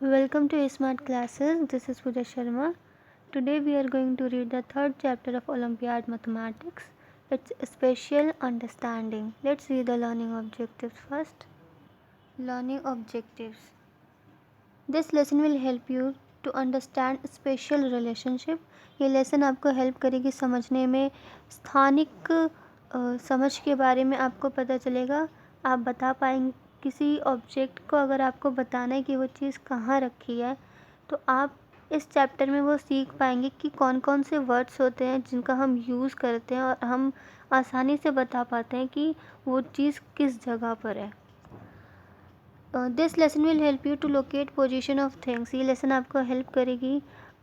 Welcome to Smart Classes. This is Pooja Sharma. Today we are going to read the third chapter of Olympiad Mathematics. It's spatial understanding. Let's read the learning objectives first. Learning objectives. This lesson will help you to understand spatial relationship. ये lesson आपको help करेगी समझने में, स्थानिक समझ के बारे में आपको पता चलेगा। आप बता पाएंगे किसी ऑब्जेक्ट को, अगर आपको बताना है कि वो चीज़ कहाँ रखी है, तो आप इस चैप्टर में वो सीख पाएंगे कि कौन कौन से वर्ड्स होते हैं जिनका हम यूज़ करते हैं और हम आसानी से बता पाते हैं कि वो चीज़ किस जगह पर है। This lesson will help you to locate position of things. ये लेसन आपको हेल्प करेगी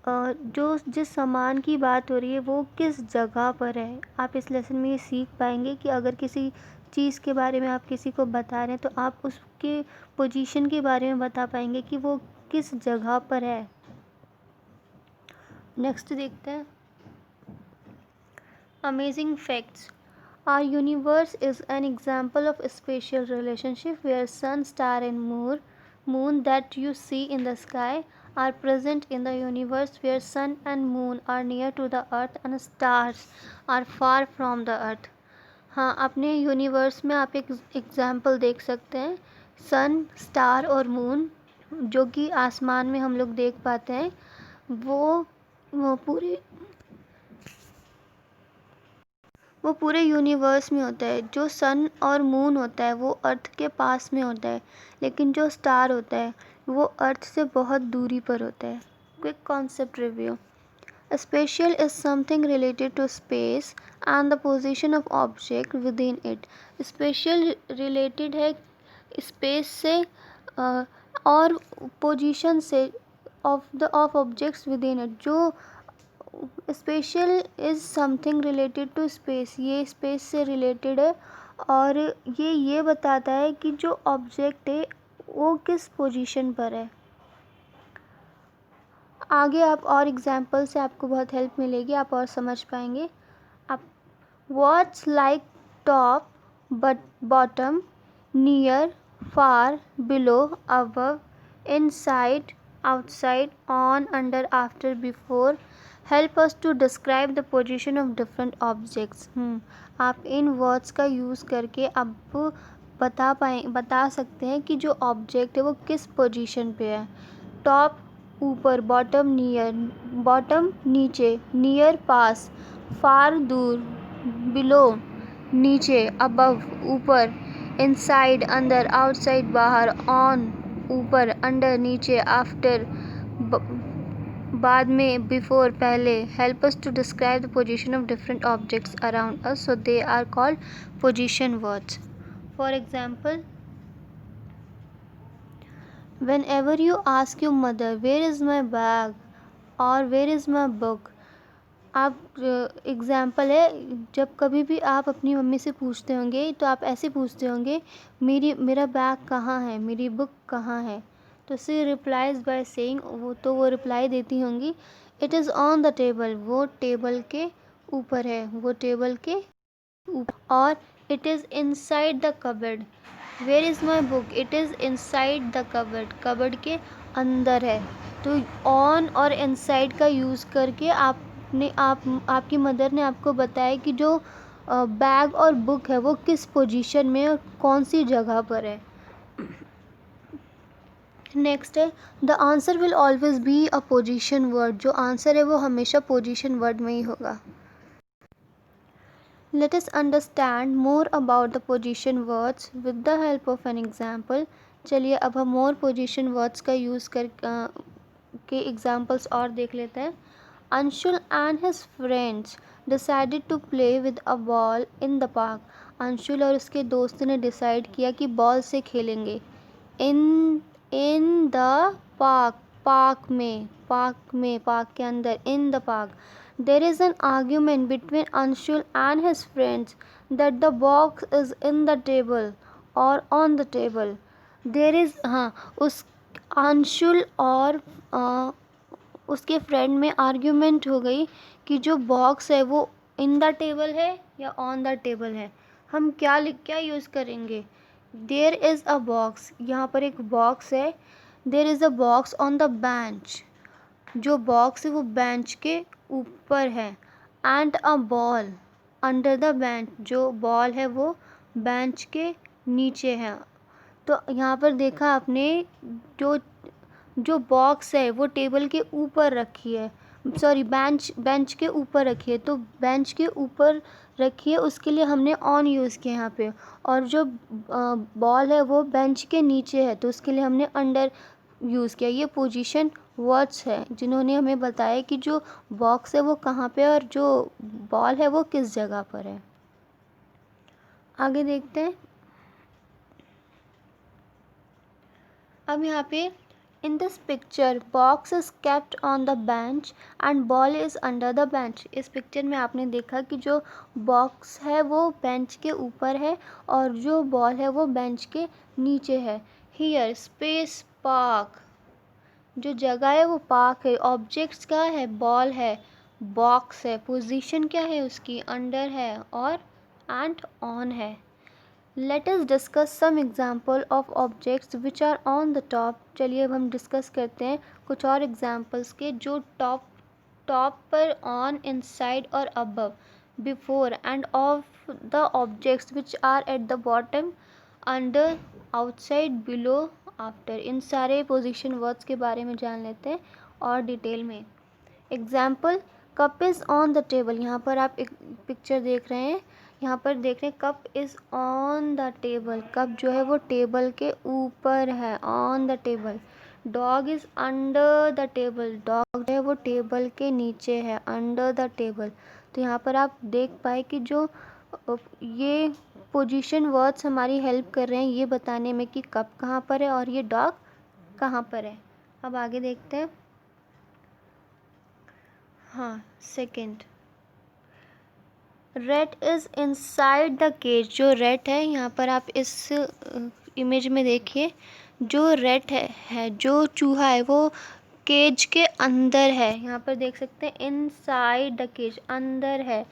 जो जिस सामान की बात हो रही है वो किस जगह पर है। आप इस लेसन में ये सीख पाएंगे कि अगर किसी चीज़ के बारे में आप किसी को बता रहे हैं तो आप उसके पोजीशन के बारे में बता पाएंगे कि वो किस जगह पर है। नेक्स्ट देखते हैं amazing facts. Our universe is an example of a spatial relationship where sun, star and moon that you see in the sky are present in the universe where sun and moon are near to the earth and stars are far from the earth. हाँ, अपने universe में आप एक example देख सकते हैं, सन, star और moon जो कि आसमान में हम लोग देख पाते हैं, वो पूरे यूनिवर्स में होता है। जो सन और मून होता है वो अर्थ के पास में होता है, लेकिन जो स्टार होता है वो अर्थ से बहुत दूरी पर होता है। Quick concept review. Spatial is something related to space and the position of object within it. Spatial related है स्पेस से और पोजीशन से of objects within it. जो special is something related to space, ये space से related है और ये बताता है कि जो ऑब्जेक्ट है वो किस पोजीशन पर है। आगे आप और एग्जांपल से आपको बहुत हेल्प मिलेगी, आप और समझ पाएंगे। आप what's like top, but bottom, near, far, below, above, inside, outside, on, under, after, before help us to describe the position of different objects. आप इन वर्ड्स का यूज़ करके अब बता सकते हैं कि जो ऑब्जेक्ट है वो किस पोजीशन पे है। टॉप ऊपर, बॉटम नियर, बॉटम नीचे, नियर पास, फार दूर, बिलो नीचे, अबव ऊपर, इनसाइड अंदर, आउटसाइड बाहर, ऑन ऊपर, अंडर नीचे, आफ्टर बाद में, बिफोर पहले। Help us to describe the position of different objects around us, so they are called position words. For example, whenever you ask your mother where is my bag or where is my book, आप example है, जब कभी भी आप अपनी mummy से पूछते होंगे तो आप ऐसे पूछते होंगे, मेरा बैग कहाँ है, मेरी बुक कहाँ है। तो सी रिप्लाइज बाय सेइंग, वो रिप्लाई देती होंगी, it is on the table, वो टेबल के ऊपर है, वो टेबल के ऊपर। और it is inside the cupboard, where is my book, it is inside the cupboard, cupboard के अंदर है। तो ऑन और इनसाइड का यूज़ करके आपकी मदर ने आपको बताया कि जो बैग और बुक है वो किस पोजीशन में और कौन सी जगह पर है। नेक्स्ट है, the answer will always be a position word. जो आंसर है वो हमेशा पोजीशन वर्ड में ही होगा। Let us understand more about the position words with the help of an example. चलिए अब हम मोर पोजीशन वर्ड्स का यूज़ के एग्जाम्पल्स और देख लेते हैं। Anshul and his friends decided to play with a ball in the park. Anshul और उसके दोस्त ने डिसाइड किया कि बॉल से खेलेंगे। इन द पार्क, पार्क के अंदर, in the park. There is an argument between Anshul and his friends that the box is in the table और on the table. There is, उस अंशुल और उसके फ्रेंड में आर्ग्यूमेंट हो गई कि जो बॉक्स है वो इन द टेबल है या ऑन द टेबल है। हम क्या यूज़ करेंगे, देयर इज़ अ बॉक्स, यहाँ पर एक बॉक्स है, there is a box on the bench, जो बॉक्स है वो बेंच के ऊपर है। And a ball under the bench, जो बॉल है वो बेंच के नीचे है। तो यहाँ पर देखा आपने, जो जो बॉक्स है वो टेबल के ऊपर रखी है, सॉरी बेंच के ऊपर रखी है, तो बेंच के ऊपर रखी है उसके लिए हमने ऑन यूज़ किया यहाँ पे। और जो बॉल है वो बेंच के नीचे है तो उसके लिए हमने अंडर यूज़ किया। ये पोजीशन वर्ड्स है जिन्होंने हमें बताया कि जो बॉक्स है वो कहाँ पे है और जो बॉल है वो किस जगह पर है। आगे देखते हैं। अब यहाँ पे in this picture box is kept on the bench and ball is under the bench. इस पिक्चर में आपने देखा कि जो बॉक्स है वो बेंच के ऊपर है और जो बॉल है वो बेंच के नीचे है। हियर स्पेस पार्क, जो जगह है वो पार्क है। ऑब्जेक्ट्स क्या है, बॉल है, बॉक्स है, पोजीशन क्या है उसकी, अंडर है और एंड ऑन है। Let us discuss some example of objects which are on the top. चलिए अब हम डिस्कस करते हैं कुछ और एग्जाम्पल्स के जो टॉप पर, ऑन, इनसाइड और above, before and of the objects which are at the bottom, under, outside, below, after. इन सारे पोजीशन वर्ड्स के बारे में जान लेते हैं और डिटेल में। Example, cup is on the table. यहाँ पर आप एक पिक्चर देख रहे हैं, यहाँ पर देख रहे हैं cup is on the table, cup जो है वो टेबल के ऊपर है, on the table. Dog is under the table, dog जो है वो टेबल के नीचे है, अंडर द टेबल। तो यहाँ पर आप देख पाए कि जो ये पोजीशन वर्ड्स हमारी हेल्प कर रहे हैं ये बताने में कि कप कहाँ पर है और ये डॉग कहाँ पर है। अब आगे देखते हैं। हाँ, second, rat is inside the cage. जो रेट है यहाँ पर आप इस इमेज में देखिए, जो रेट है जो चूहा है वो केज के अंदर है। यहाँ पर देख सकते हैं इनसाइड द केज, अंदर है।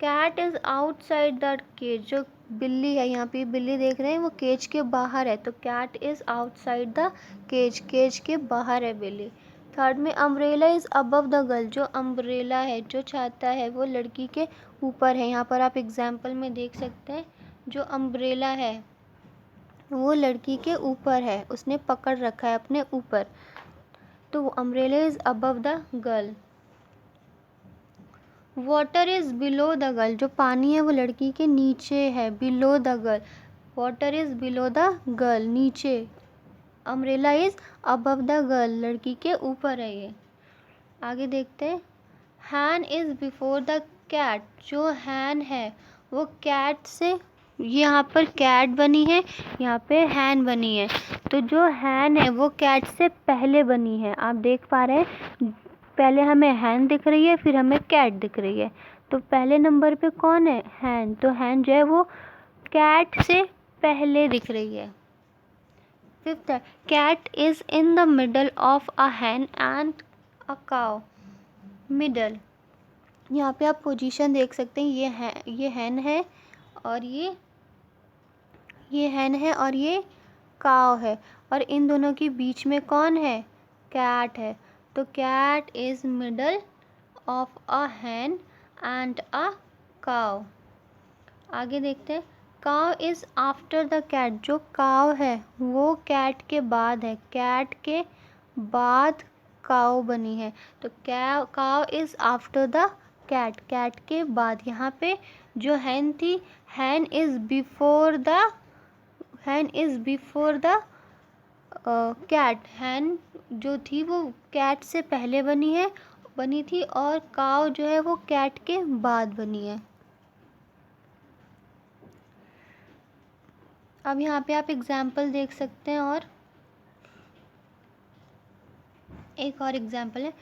Cat is outside the cage, जो बिल्ली है, यहाँ पे बिल्ली देख रहे हैं वो केज के बाहर है, तो cat is outside the cage, cage के बाहर है बिल्ली। थर्ड में umbrella is above the girl, जो अम्ब्रेला है, जो छाता है वो लड़की के ऊपर है। यहाँ पर आप एग्जाम्पल में देख सकते हैं जो अम्ब्रेला है वो लड़की के ऊपर है, उसने पकड़ रखा है अपने ऊपर, तो umbrella is above the girl. Water is below the girl, जो पानी है वो लड़की के नीचे है, below the girl. Water is below the girl, नीचे। Umbrella is above the girl, लड़की के ऊपर है ये। आगे देखते हैं। Hen is before the cat, जो हैन है वो कैट से, यहाँ पर कैट बनी है, यहाँ पे हैन बनी है, तो जो हैन है वो कैट से पहले बनी है। आप देख पा रहे हैं पहले हमें हैन दिख रही है फिर हमें कैट दिख रही है, तो पहले नंबर पे कौन है, हैन, तो हैन जो है वो कैट से पहले दिख रही है। फिफ्थ है, cat is in the middle of a hen and a cow. Middle, यहाँ पे आप पोजीशन देख सकते हैं, ये हैन है और ये हैन है और ये काव है, और इन दोनों के बीच में कौन है, कैट है। तो cat is middle of a hen and a cow. आगे देखते हैं। काव इज़ आफ्टर द कैट, जो काव है वो कैट के बाद है, कैट के बाद काव बनी है, तो cow is after the cat, cat के बाद। यहाँ पे जो हैन थी, hen is before the cat, hen जो थी वो कैट से पहले बनी थी और काव जो है वो कैट के बाद बनी है। अब यहाँ पे आप एग्जाम्पल देख सकते हैं, और एक और एग्जाम्पल है।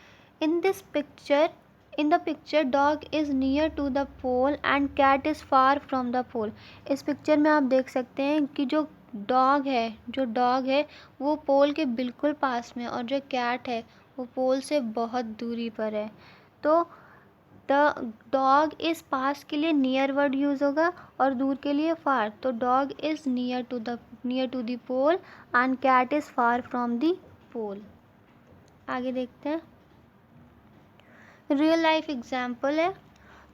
In the picture dog is near to the pole and cat is far from the pole. इस पिक्चर में आप देख सकते हैं कि जो डॉग है वो पोल के बिल्कुल पास में, और जो कैट है वो पोल से बहुत दूरी पर है। तो द डॉग इज़ पास के लिए नियर वर्ड यूज़ होगा और दूर के लिए फार, तो dog is near to the pole and cat is far from the pole. आगे देखते हैं। रियल लाइफ एग्जाम्पल है,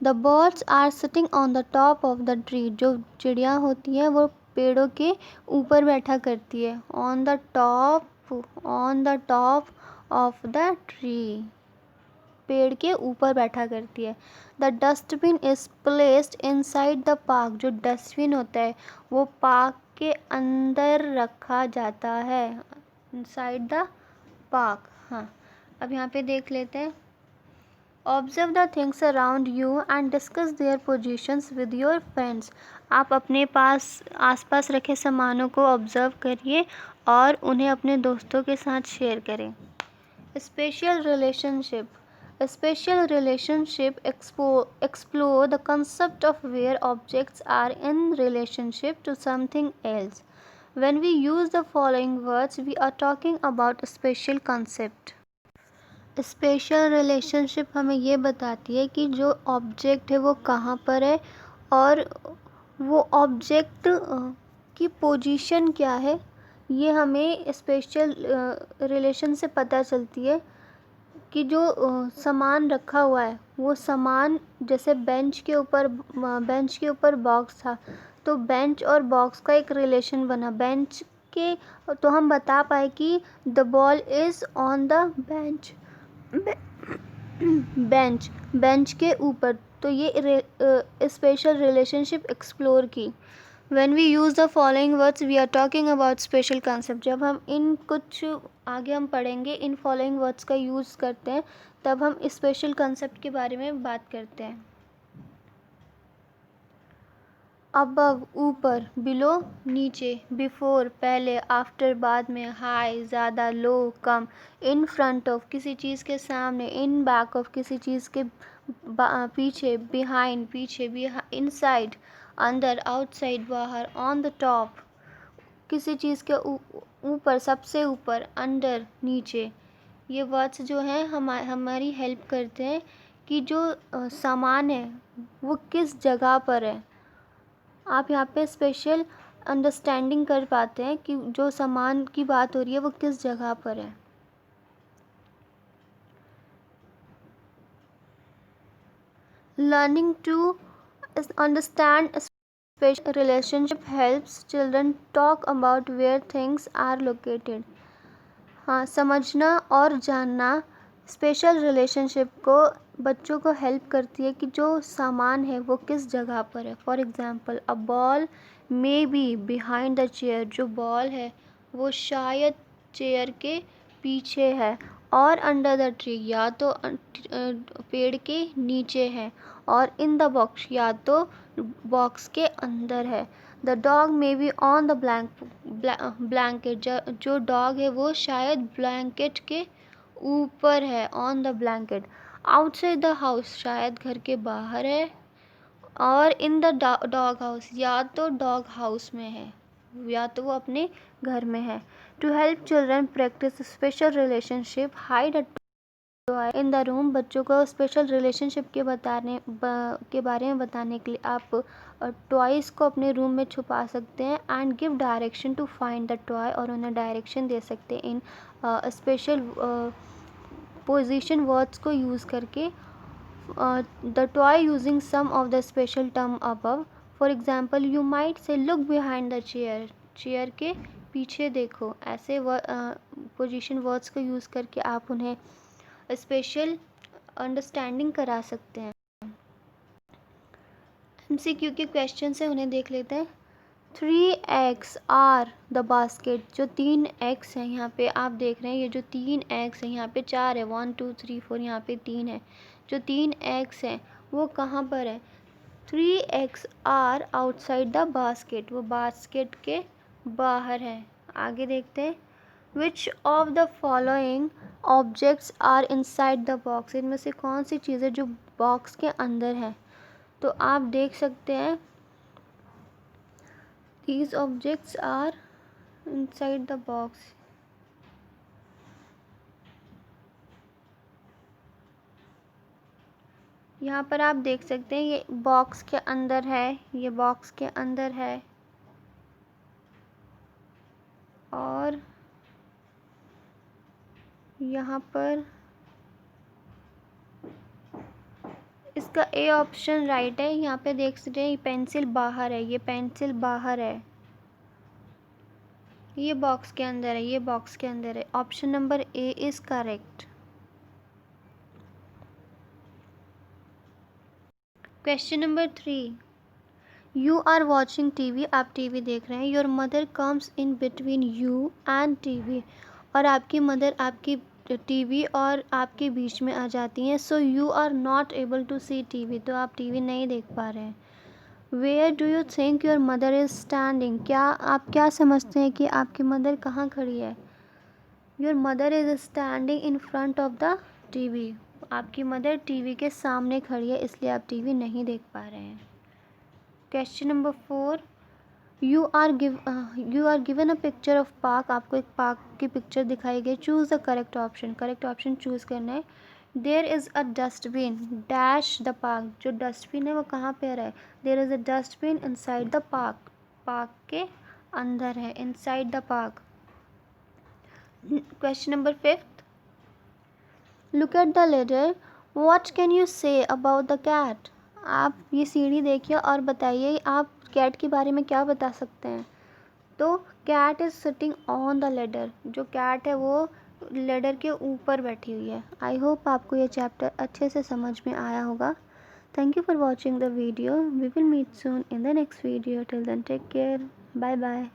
the birds are sitting on the top of the tree. जो चिड़िया होती हैं वो पेड़ों के ऊपर बैठा करती है। On the top of the tree, पेड़ के ऊपर बैठा करती है। The dustbin is placed inside the park. जो डस्टबिन होता है वो पार्क के अंदर रखा जाता है, इनसाइड द पार्क। हाँ, अब यहाँ पे देख लेते हैं। Observe the things around you and discuss their positions with your friends. आप अपने आसपास रखे सामानों को ऑब्जर्व करिए और उन्हें अपने दोस्तों के साथ शेयर करें। Special relationship explore the concept of where objects are in relationship to something else. When we use the following words, we are talking about a special concept. Special relationship हमें ये बताती है कि जो ऑब्जेक्ट है वो कहाँ पर है और वो ऑब्जेक्ट की पोजीशन क्या है, ये हमें स्पेशल रिलेशन से पता चलती है। कि जो सामान रखा हुआ है वो सामान, जैसे बेंच के ऊपर बॉक्स था, तो बेंच और बॉक्स का एक रिलेशन बना। बेंच के तो हम बता पाए कि the ball is on the bench. Bench के ऊपर, तो ये स्पेशल रिलेशनशिप एक्सप्लोर की। When we use the following words, we are talking about special concept. जब हम इन कुछ आगे हम पढ़ेंगे इन फॉलोइंग वर्ड्स का यूज़ करते हैं, तब हम स्पेशल कंसेप्ट के बारे में बात करते हैं। अबव ऊपर, बिलो नीचे, बिफोर पहले, आफ्टर बाद में, हाई ज़्यादा, लो कम, इन फ्रंट ऑफ किसी चीज़ के सामने, इन बैक ऑफ किसी चीज़ के पीछे, बिहाइंड पीछे, इनसाइड अंदर, आउटसाइड बाहर, ऑन द टॉप किसी चीज़ के ऊपर सबसे ऊपर, अंडर नीचे। ये वर्ड्स जो हैं हमारी हेल्प करते हैं कि जो सामान है वो किस जगह पर है। आप यहाँ पे स्पेशल अंडरस्टैंडिंग कर पाते हैं कि जो सामान की बात हो रही है वो किस जगह पर है। Learning to understand spatial relationship helps children talk about where things are located. हाँ, समझना और जानना स्पेशल रिलेशनशिप को बच्चों को हेल्प करती है कि जो सामान है वो किस जगह पर है। For example, a ball may be behind the chair. जो बॉल है वो शायद चेयर के पीछे है। और अंडर द ट्री, या तो पेड़ के नीचे है। और इन द बॉक्स, या तो बॉक्स के अंदर है। The dog may be on the blanket. जो डॉग है वो शायद ब्लैंकेट के ऊपर है, on the blanket. Outside the house, शायद घर के बाहर है। और इन द डॉग हाउस, या तो डॉग हाउस में है, या तो वो अपने घर में है। To help children practice spatial relationship, hide a toy in the room. बच्चों को स्पेशल रिलेशनशिप के बारे में बताने के लिए आप टॉयज़ को अपने रूम में छुपा सकते हैं। And give direction to find the toy, और उन्हें डायरेक्शन दे सकते हैं इन स्पेशल पोजीशन वर्ड्स को यूज़ करके। The toy using some of the spatial term above. For example, you might say look behind the chair. Chair के पीछे देखो। ऐसे पोजीशन वर्ड्स को यूज़ करके आप उन्हें स्पेशल अंडरस्टैंडिंग करा सकते हैं। MCQ के क्वेश्चन से उन्हें देख लेते हैं। 3 eggs आर द बास्केट। जो 3 eggs हैं यहाँ पे आप देख रहे हैं, ये जो 3 eggs हैं यहाँ पे 4 है, 1 2 3 4, यहाँ पे 3 है। जो 3 eggs हैं वो कहाँ पर है? 3 eggs are outside the basket. वो बास्केट के बाहर है। आगे देखते हैं। Which of the following objects are inside the box. इनमें से कौन सी चीज़ें जो बॉक्स के अंदर है? तो आप देख सकते हैं these objects are inside the box. यहाँ पर आप देख सकते हैं ये बॉक्स के अंदर है, ये बॉक्स के अंदर है। और यहाँ पर इसका ए ऑप्शन राइट है। यहाँ पे देख सकते हैं पेंसिल बाहर है, ये पेंसिल बाहर है, ये बॉक्स के अंदर है, ये बॉक्स के अंदर है। Option number A is correct. Question number 3, you are watching TV, आप टीवी देख रहे हैं। Your mother comes in between you and TV, और आपकी मदर आपकी टीवी और आपके बीच में आ जाती हैं। So you are not able to see TV, तो आप टीवी नहीं देख पा रहे हैं। Where do you think your mother is standing, क्या आप क्या समझते हैं कि आपकी मदर कहाँ खड़ी है। Your mother is standing in front of the TV, आपकी मदर टीवी के सामने खड़ी है, इसलिए आप टीवी नहीं देख पा रहे हैं। Question number 4, you are given a picture of park, आपको एक पार्क की पिक्चर दिखाई गई। Choose the correct option, correct option choose करना है। There is a dustbin dash the park, जो डस्टबिन है वो कहाँ पे रहा है। There is a dustbin inside the park, park के अंदर है, inside the park. Question number 5, look at the ladder, what can you say about the cat, आप ये सीढ़ी देखिए और बताइए आप कैट के बारे में क्या बता सकते हैं। तो cat is sitting on the ladder, जो कैट है वो लेडर के ऊपर बैठी हुई है। आई होप आपको ये चैप्टर अच्छे से समझ में आया होगा। Thank you for watching the video, we will meet soon in the next video. Till then take care, bye bye.